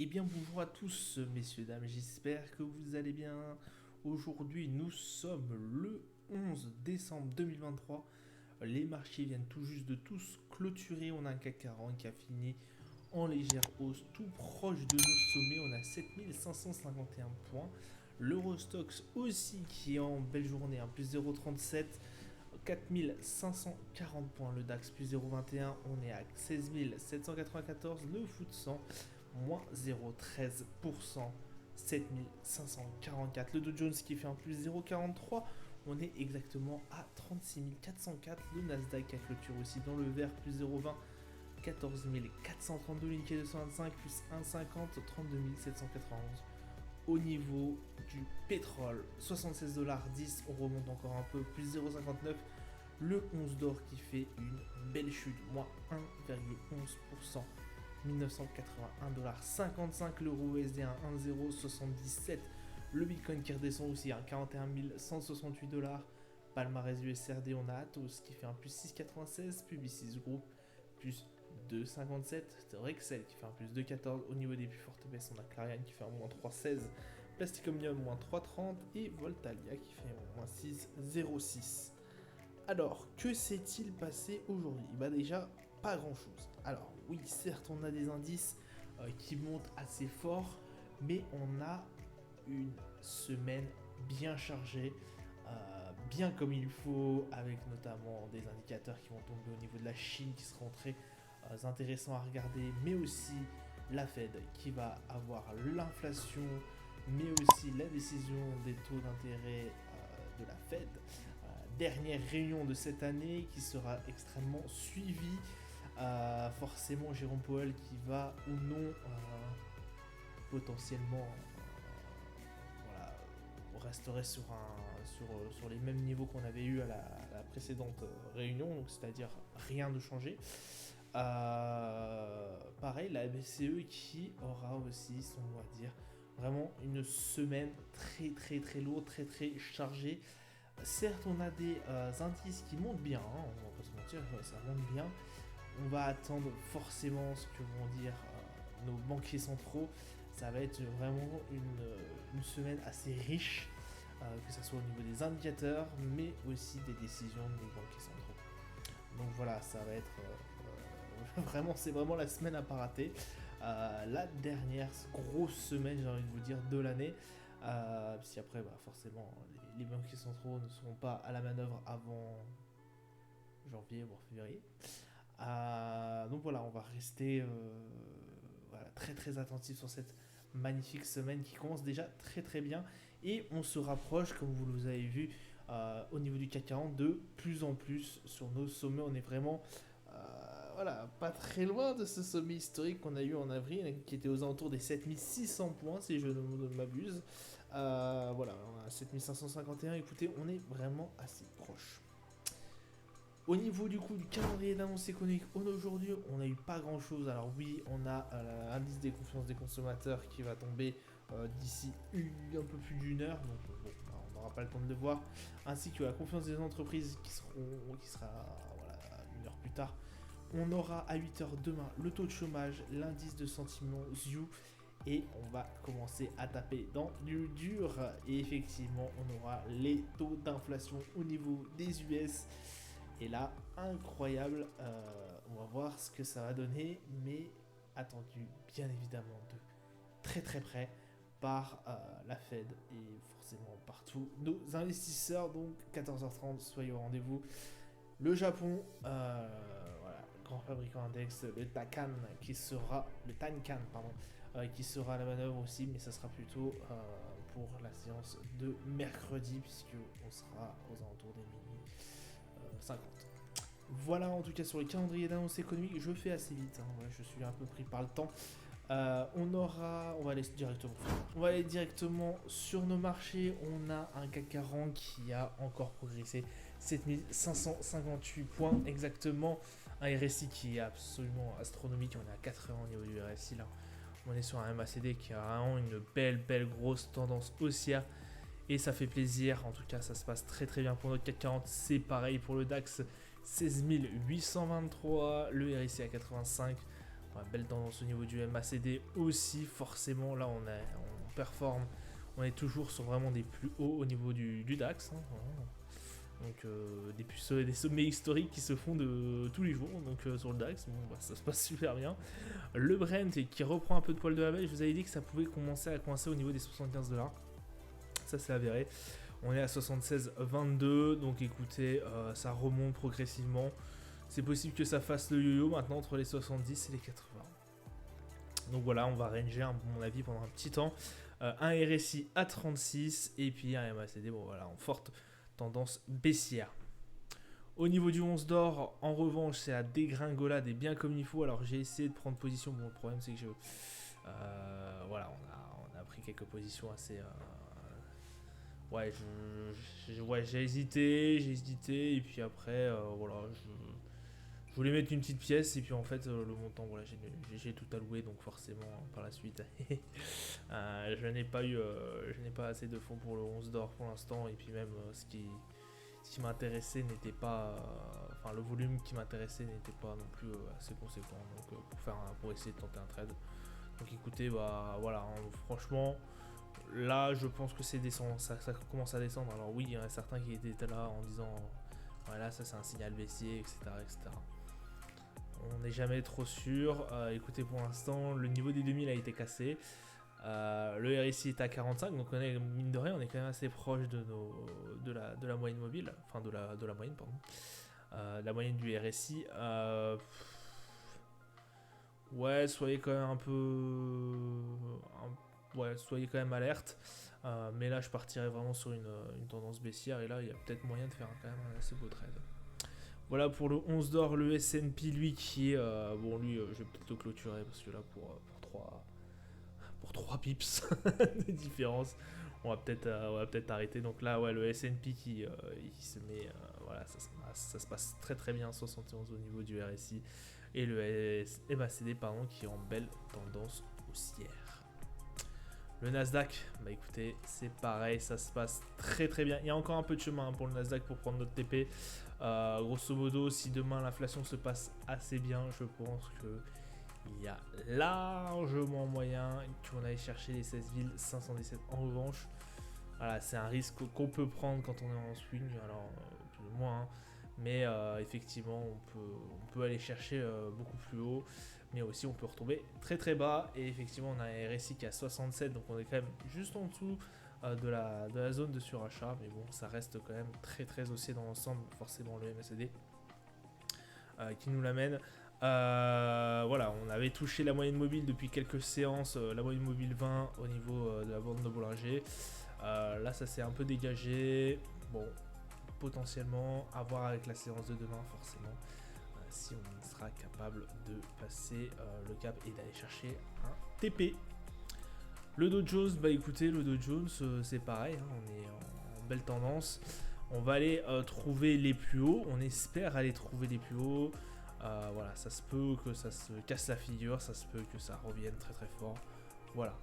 Eh bien bonjour à tous messieurs dames, j'espère que vous allez bien. Aujourd'hui nous sommes le 11 décembre 2023. Les marchés viennent tout juste de tous clôturer. On a un CAC 40 qui a fini en légère hausse, tout proche de nos sommets. On a 7551 points. L'Eurostox aussi qui est en belle journée, plus 0,37. 4540 points, le DAX plus 0,21, on est à 16 794, le FTSE 100 moins 0,13%, 7544, le Dow Jones qui fait un plus 0,43, on est exactement à 36 404, le Nasdaq qui a clôturé aussi dans le vert plus 0,20, 14 432, le Nikkei 225 plus 1,50, 32 791. Au niveau du pétrole, 76,10$, on remonte encore un peu, plus 0,59$. Le 11 d'or qui fait une belle chute, moins 1,11%, 1981,55$. L'euro USD à 1,077$. Le bitcoin qui redescend aussi à 41 168$. Palmarès USRD, on a Atos qui fait un plus 6,96$. Publicis Group plus 2,57. Rexel qui fait un plus 2,14. Au niveau des plus fortes baisses, on a Clarion qui fait un moins 3,16. Plastic Omnium moins 3,30 et Voltalia qui fait un moins 6,06. Alors, que s'est-il passé aujourd'hui? Bah déjà, pas grand-chose. Alors oui, certes, on a des indices qui montent assez fort, mais on a une semaine bien chargée, bien comme il faut, avec notamment des indicateurs qui vont tomber au niveau de la Chine qui seront très intéressants à regarder, mais aussi la Fed qui va avoir l'inflation, mais aussi la décision des taux d'intérêt de la Fed. Dernière réunion de cette année qui sera extrêmement suivie. Forcément, Jérôme Powell qui va ou non potentiellement voilà, on resterait sur les mêmes niveaux qu'on avait eu à la précédente réunion, donc c'est-à-dire rien de changé. Pareil, la BCE qui aura aussi son mot à dire. Vraiment une semaine très lourde, très chargée. Certes, on a des indices qui montent bien, on va pas se mentir, ça monte bien. On va attendre forcément ce que vont dire nos banquiers centraux. Ça va être vraiment une semaine assez riche, que ce soit au niveau des indicateurs, mais aussi des décisions des banquiers centraux. Donc voilà, ça va être vraiment, c'est vraiment la semaine à pas rater. La dernière grosse semaine, j'ai envie de vous dire, de l'année. Si après, forcément, les banquiers centraux ne seront pas à la manœuvre avant janvier, voire février. Donc voilà, on va rester voilà, très attentif sur cette magnifique semaine qui commence déjà très bien. Et on se rapproche, comme vous l'avez vu, au niveau du CAC 40 de plus en plus sur nos sommets. On est vraiment voilà, pas très loin de ce sommet historique qu'on a eu en avril, qui était aux alentours des 7600 points, si je ne m'abuse. Voilà, on a 7551. Écoutez, on est vraiment assez proche. Au niveau du coup du calendrier d'annonce économique, aujourd'hui, on n'a eu pas grand chose. Alors oui, on a l'indice des confiances des consommateurs qui va tomber d'ici un peu plus d'une heure, donc bon, on n'aura pas le temps de le voir, ainsi que la confiance des entreprises qui sera voilà, une heure plus tard. On aura à 8h demain le taux de chômage, l'indice de sentiment ZIU, et on va commencer à taper dans du dur. Et effectivement, on aura les taux d'inflation au niveau des US. Et là, incroyable, on va voir ce que ça va donner, mais attendu bien évidemment de très près par la Fed et forcément partout nos investisseurs. Donc 14h30, soyez au rendez-vous. Le Japon, voilà, grand fabricant index, le Tankan qui sera qui sera à la manœuvre aussi, mais ça sera plutôt pour la séance de mercredi puisque on sera aux alentours des minuit 50. Voilà en tout cas sur le calendrier d'annonce économique, je fais assez vite, ouais, je suis un peu pris par le temps. On va aller directement sur nos marchés. On a un CAC 40 qui a encore progressé 7558 points exactement. Un RSI qui est absolument astronomique. On est à 80 au niveau du RSI là. On est sur un MACD qui a vraiment une belle grosse tendance haussière. Et ça fait plaisir. En tout cas, ça se passe très bien pour notre CAC 40. C'est pareil pour le DAX. 16 823. Le RSI à 85. Ouais, belle tendance au niveau du MACD aussi, forcément. Là, on performe. On est toujours sur vraiment des plus hauts au niveau du DAX. Hein, voilà. Donc des sommets historiques qui se font de tous les jours donc sur le DAX, bon, bah, ça se passe super bien. Le Brent qui reprend un peu de poil de la bête, je vous avais dit que ça pouvait commencer à coincer au niveau des 75$. Ça c'est avéré. On est à 76,22, donc écoutez, ça remonte progressivement. C'est possible que ça fasse le yo-yo maintenant entre les 70 et les 80. Donc voilà, on va ranger à mon avis pendant un petit temps. Un RSI à 36 et puis un MACD, bon voilà, en forte tendance baissière. Au niveau du 11 d'or, en revanche, c'est la dégringolade et bien comme il faut. Alors j'ai essayé de prendre position. Bon, le problème c'est que voilà, on a pris quelques positions assez. Ouais, j'ai hésité et puis après, voilà, je voulais mettre une petite pièce et puis en fait le montant, voilà, j'ai tout alloué donc forcément par la suite, je n'ai pas assez de fonds pour le 11 d'or pour l'instant et puis même ce qui m'intéressait n'était pas, enfin le volume qui m'intéressait n'était pas non plus assez conséquent donc pour essayer de tenter un trade. Donc écoutez, bah voilà, hein, franchement. Là, je pense que c'est descend, ça commence à descendre. Alors oui, il y en a certains qui étaient là en disant, voilà, ça c'est un signal baissier, etc., etc. On n'est jamais trop sûr. Écoutez, pour l'instant, le niveau des 2000 a été cassé. Le RSI est à 45, donc on est, mine de rien, on est quand même assez proche de la moyenne mobile, enfin de la moyenne, pardon. La moyenne du RSI. Ouais, soyez quand même un peu. Ouais, soyez quand même alerte. Mais là, je partirais vraiment sur une tendance baissière. Et là, il y a peut-être moyen de faire quand même un assez beau trade. Voilà pour le 11 d'or, le S&P, lui, qui est... bon, lui, je vais peut-être le clôturer parce que là, pour 3 pips de différence, on va peut-être arrêter. Donc là, ouais, le S&P qui il se met... voilà, ça se passe très très bien, 71 au niveau du RSI. Et le MACD, pardon, qui est en belle tendance haussière. Le Nasdaq, bah écoutez, c'est pareil, ça se passe très très bien. Il y a encore un peu de chemin pour le Nasdaq pour prendre notre TP. Grosso modo, si demain l'inflation se passe assez bien, je pense qu'il y a largement moyen qu'on aille chercher les 16 517. En revanche, voilà, c'est un risque qu'on peut prendre quand on est en swing, alors plus ou moins. Hein. Mais effectivement, on peut aller chercher beaucoup plus haut. Mais aussi, on peut retomber très très bas. Et effectivement, on a un RSI qui est à 67. Donc, on est quand même juste en dessous de la zone de surachat. Mais bon, ça reste quand même très très haussier dans l'ensemble. Forcément, le MACD qui nous l'amène. Voilà, on avait touché la moyenne mobile depuis quelques séances. La moyenne mobile 20 au niveau de la bande de Bollinger. Là, ça s'est un peu dégagé. Bon, potentiellement à voir avec la séance de demain forcément si on sera capable de passer le cap et d'aller chercher un TP. Le Dow Jones, bah écoutez, le Dow Jones c'est pareil, hein, on est en belle tendance. On va aller trouver les plus hauts, on espère aller trouver les plus hauts. Voilà, ça se peut que ça se casse la figure, ça se peut que ça revienne très très fort. Voilà,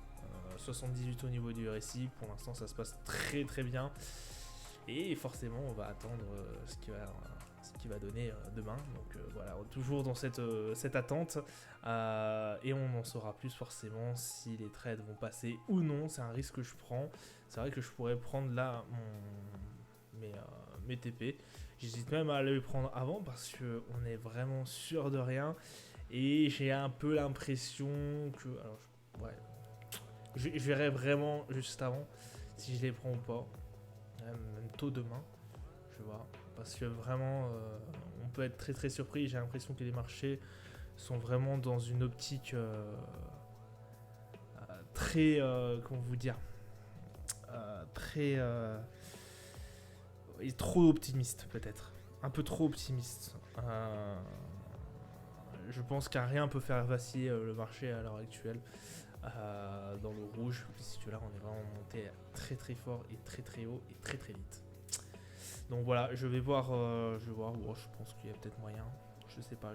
78 au niveau du RSI, pour l'instant ça se passe très très bien. Et forcément, on va attendre ce qui va donner demain. Donc voilà, toujours dans cette attente. Et on en saura plus forcément si les trades vont passer ou non. C'est un risque que je prends. C'est vrai que je pourrais prendre là mes TP. J'hésite même à les prendre avant parce qu'on est vraiment sûr de rien. Et j'ai un peu l'impression que... Alors, ouais, je verrai vraiment juste avant si je les prends ou pas. Même tôt demain, je vois, parce que vraiment on peut être très très surpris. J'ai l'impression que les marchés sont vraiment dans une optique très comment vous dire très trop optimiste, peut-être un peu trop optimiste. Je pense qu'un rien peut faire vaciller le marché à l'heure actuelle dans le rouge, puisque là on est vraiment monté très très fort et très très haut et très très vite. Donc voilà, je vais voir, je pense qu'il y a peut-être moyen, je sais pas,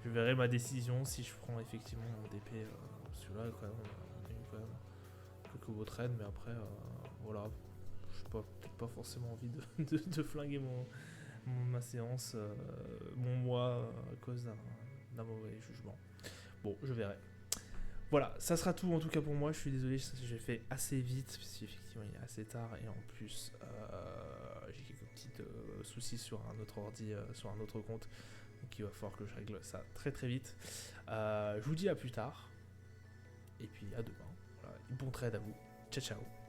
je verrai ma décision si je prends effectivement mon DP. Celui-là quand même, on a eu quand même quelques beaux trades, mais après voilà, je n'ai peut-être pas forcément envie de flinguer ma séance, mon mois à cause d'un mauvais jugement. Bon, je verrai. Voilà, ça sera tout en tout cas pour moi. Je suis désolé, j'ai fait assez vite parce qu'effectivement il est assez tard et en plus j'ai quelques petits soucis sur un autre ordi, sur un autre compte. Donc il va falloir que je règle ça très très vite. Je vous dis à plus tard et puis à demain. Voilà, bon trade à vous. Ciao ciao.